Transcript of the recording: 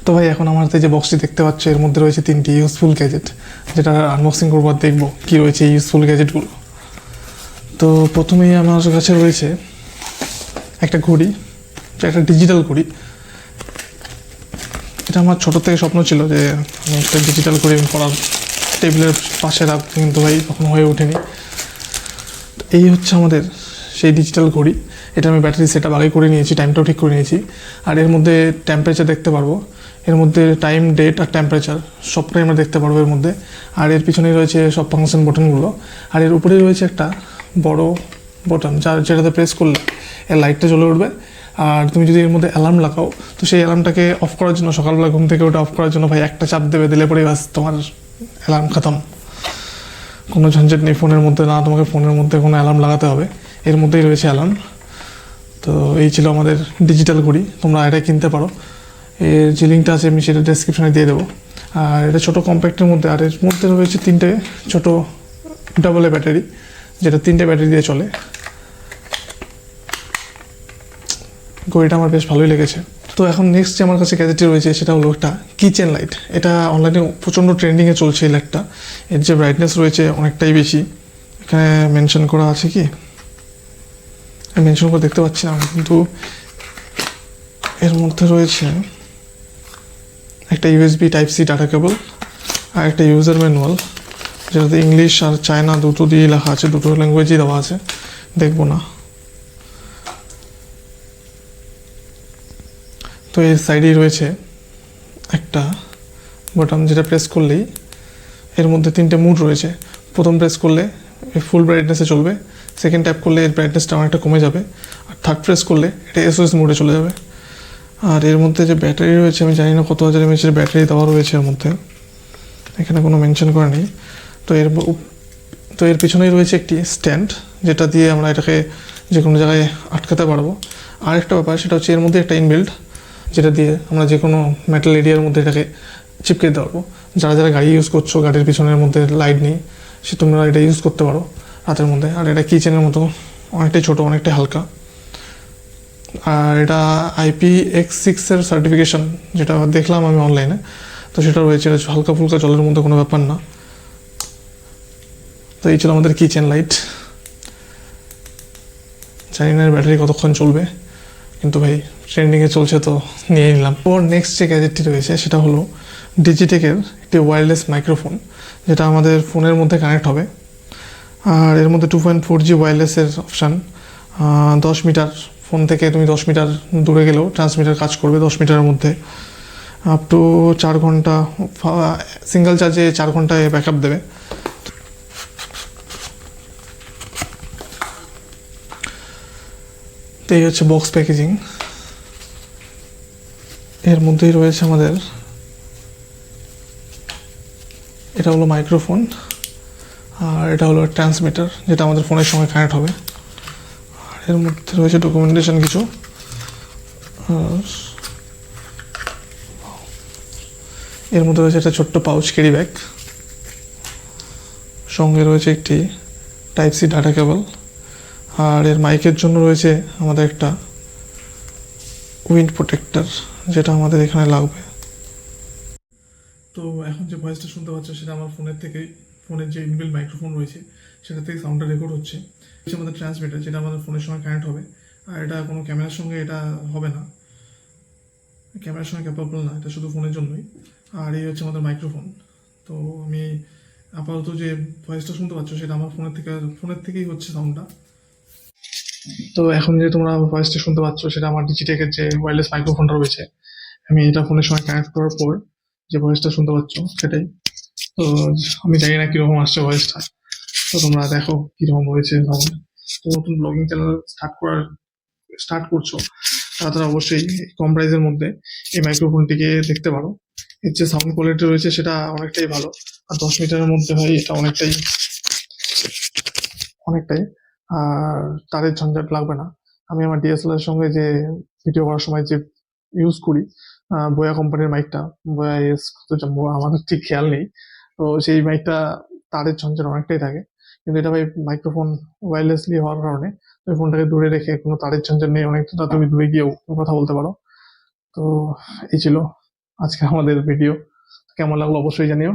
তো ভাই এখন আমার হাতে যে বক্সটি দেখতে পাচ্ছ এর মধ্যে রয়েছে 3টি ইউজফুল গ্যাজেট, যেটা আনবক্সিং করবো আর দেখবো কী রয়েছে এই ইউজফুল গ্যাজেটগুলো। তো প্রথমেই আমার কাছে রয়েছে একটা ঘড়ি, একটা ডিজিটাল ঘড়ি। এটা আমার ছোটো থেকে স্বপ্ন ছিল যে আমি একটা ডিজিটাল ঘড়ি পড়ার টেবিলের পাশে রাখবো, কিন্তু ভাই কখনো হয়ে ওঠেনি। এই হচ্ছে আমাদের সেই ডিজিটাল ঘড়ি। এটা আমি ব্যাটারি সেট আপ আগে করে নিয়েছি, টাইমটাও ঠিক করে নিয়েছি। আর এর মধ্যে টেম্পারেচার দেখতে পারবো, এর মধ্যে টাইম, ডেট আর টেম্পারেচার সবটাই আমরা দেখতে পারবো এর মধ্যে। আর এর পিছনেই রয়েছে সব ফাংশন বাটনগুলো। আর এর উপরেই রয়েছে একটা বড় বটন, যেটাতে প্রেস করলে এর লাইটটা জ্বলে উঠবে। আর তুমি যদি এর মধ্যে অ্যালার্ম লাগাও, তো সেই অ্যালার্মটাকে অফ করার জন্য, সকালবেলা ঘুম থেকে ওটা অফ করার জন্য ভাই একটা চাপ দিলে পরেই বাস তোমার অ্যালার্ম খতম। কোনো ঝঞ্ঝট নেই ফোনের মধ্যে, না তোমাকে ফোনের মধ্যে কোনো অ্যালার্ম লাগাতে হবে, এর মধ্যেই রয়েছে অ্যালার্ম। তো এই ছিল আমাদের ডিজিটাল ঘড়ি, তোমরা এটা কিনতে পারো। এর যে লিঙ্কটা আছে আমি সেটা ডেসক্রিপশনে দিয়ে দেবো। আর এটা ছোটো কম্প্যাক্টের মধ্যে, আর এর মধ্যে রয়েছে 3টে ছোটো ডাবল এ ব্যাটারি, যেটা 3টে ব্যাটারি দিয়ে চলে। ঘড়িটা আমার বেশ ভালোই লেগেছে। তো এখন নেক্সট যে আমার কাছে গ্যাজেটটি রয়েছে সেটা হলো একটা কিচেন লাইট। এটা অনলাইনে প্রচণ্ড ট্রেন্ডিংয়ে চলছে এই লাইটটা। এর যে ব্রাইটনেস রয়েছে অনেকটাই বেশি। এখানে মেনশন করা আছে, কি মেনশন করে দেখতে পাচ্ছি না, কিন্তু এর মধ্যে রয়েছে একটা USB type C data cable আর একটা ইউজার ম্যানুয়াল, যেটাতে ইংলিশ আর চায়না দুটো দিয়ে লেখা আছে, দুটো ল্যাঙ্গুয়েজই দেওয়া আছে, দেখবো না। তো এর সাইডেই রয়েছে একটা বাটন, যেটা প্রেস করলেই এর মধ্যে 3টে মুড রয়েছে। প্রথম প্রেস করলে ফুল ব্রাইটনেসে চলবে, সেকেন্ড ট্যাপ করলে এর ব্রাইটনেসটা অনেকটা কমে যাবে, আর থার্ড প্রেস করলে এটা এসওএস মোডে চলে যাবে। আর এর মধ্যে যে ব্যাটারি রয়েছে, আমি জানি না কত হাজার এমএএচের ব্যাটারি দেওয়া রয়েছে এর মধ্যে, এখানে কোনো মেনশন করা নেই। তো এর পিছনেই রয়েছে একটি স্ট্যান্ড, যেটা দিয়ে আমরা এটাকে যে কোনো জায়গায় আটকাতে পারবো। আর একটা ব্যাপার, সেটা হচ্ছে এর মধ্যে একটা ইনবিল্ট, যেটা দিয়ে আমরা যে কোনো মেটাল এরিয়ার মধ্যে এটাকে চিপকে দিতে পারবো। যারা যারা গাড়ি ইউজ করছো, গাড়ির পিছনের মধ্যে লাইট নেই, সে তোমরা এটা ইউজ করতে পারো রাতের মধ্যে। আর এটা কিচেনের মতো অনেকটাই ছোটো, অনেকটাই হালকা। আর এটা IPX6 সার্টিফিকেশন, যেটা দেখলাম আমি অনলাইনে, তো সেটা রয়েছে। এটা হালকা ফুলকা জলের মধ্যে কোনো ব্যাপার না। তো এই ছিল আমাদের কিচেন লাইট। জানি না ব্যাটারি কতক্ষণ চলবে, কিন্তু ভাই ট্রেন্ডিংয়ে চলছে তো নিয়ে নিলাম। ওর নেক্সট যে গ্যাজেটটি রয়েছে সেটা হলো ডিজিটেকের একটি ওয়্যারলেস মাইক্রোফোন, যেটা আমাদের ফোনের মধ্যে কানেক্ট হবে। আর এর মধ্যে 2.4G ওয়্যারলেসের অপশান। 10 মিটার, ফোন থেকে তুমি 10 মিটার দূরে গেলেও ট্রান্সমিটার কাজ করবে 10 মিটারের মধ্যে। আপ টু 4 ঘন্টা, সিঙ্গেল চার্জে 4 ঘন্টায় ব্যাকআপ দেবে। তো এই হচ্ছে বক্স প্যাকেজিং। এর মধ্যেই রয়েছে আমাদের, এটা হলো মাইক্রোফোন, আর এটা হলো ট্রান্সমিটার, যেটা আমাদের ফোনের সঙ্গে কানেক্ট হবে। আর এর মধ্যে রয়েছে ডকুমেন্টেশন কিছু। আর এর মধ্যে রয়েছে একটা ছোট্ট পাউচ ক্যারি ব্যাগ, সঙ্গে রয়েছে একটি টাইপ সি ডাটা কেবল। আর এর মাইকের জন্য রয়েছে আমাদের একটা উইন্ড প্রোটেক্টর, যেটা আমাদের এখানে লাগবে। তো এখন যে ভয়েসটা শুনতে পাচ্ছ সেটা আমার ফোনের যে ইনবিল্ট মাইক্রোফোন রয়েছে সেটা থেকে সাউন্ডটা রেকর্ড হচ্ছে। আমাদের ট্রান্সমিটার, যেটা আমাদের ফোনের সঙ্গে কানেক্ট হবে। আর এটা কোনো ক্যামেরার সঙ্গে এটা হবে না, ক্যামেরার সঙ্গে ক্যাপাবল না, এটা শুধু ফোনের জন্যই। আর এই হচ্ছে আমাদের মাইক্রোফোন। তো আমি আপাতত যে ভয়েসটা শুনতে পাচ্ছ সেটা আমার ফোনের থেকেই হচ্ছে সাউন্ডটা। তো এখন যে তোমরা ভয়েসটা শুনতে পাচ্ছ সেটা আমার ডিজিটেকের যে ওয়্যারলেস মাইক্রোফোনটা রয়েছে, আমি এটা ফোনের সঙ্গে কানেক্ট করার পর যে ভয়েসটা শুনতে পাচ্ছ সেটাই। তো আমি জানি না কীরকম আসছে ভয়েসটা, তো তোমরা দেখো কীরকম হয়েছে সাউন্ড। তো নতুন ব্লগিং চ্যানেল স্টার্ট করছো তারা অবশ্যই কম প্রাইসের মধ্যে এই মাইক্রোফোনটিকে দেখতে পারো। এর যে সাউন্ড কোয়ালিটি রয়েছে সেটা অনেকটাই ভালো। আর 10 মিটারের মধ্যে হয় এটা অনেকটাই অনেকটাই আর তারের ঝঞ্ঝাট লাগবে না। আমি আমার ডিএসএলআর সঙ্গে যে ভিডিও করার সময় যে ইউজ করি, বোয়া কোম্পানির মাইকটা, বোয়া এস, আমাদের ঠিক খেয়াল নেই। তো সেই মাইকটা তারের ঝঞ্ঝাট অনেকটাই থাকে, কিন্তু এটা ভাই মাইক্রোফোন ওয়্যারলেসলি হওয়ার কারণে তুমি ফোনটাকে দূরে রেখে কোনো তারের ঝঞ্ঝাট নেই, অনেকটা তুমি দূরে গিয়েও কথা বলতে পারো। তো এই ছিল আজকে আমাদের ভিডিও কেমন লাগলো অবশ্যই জানিও।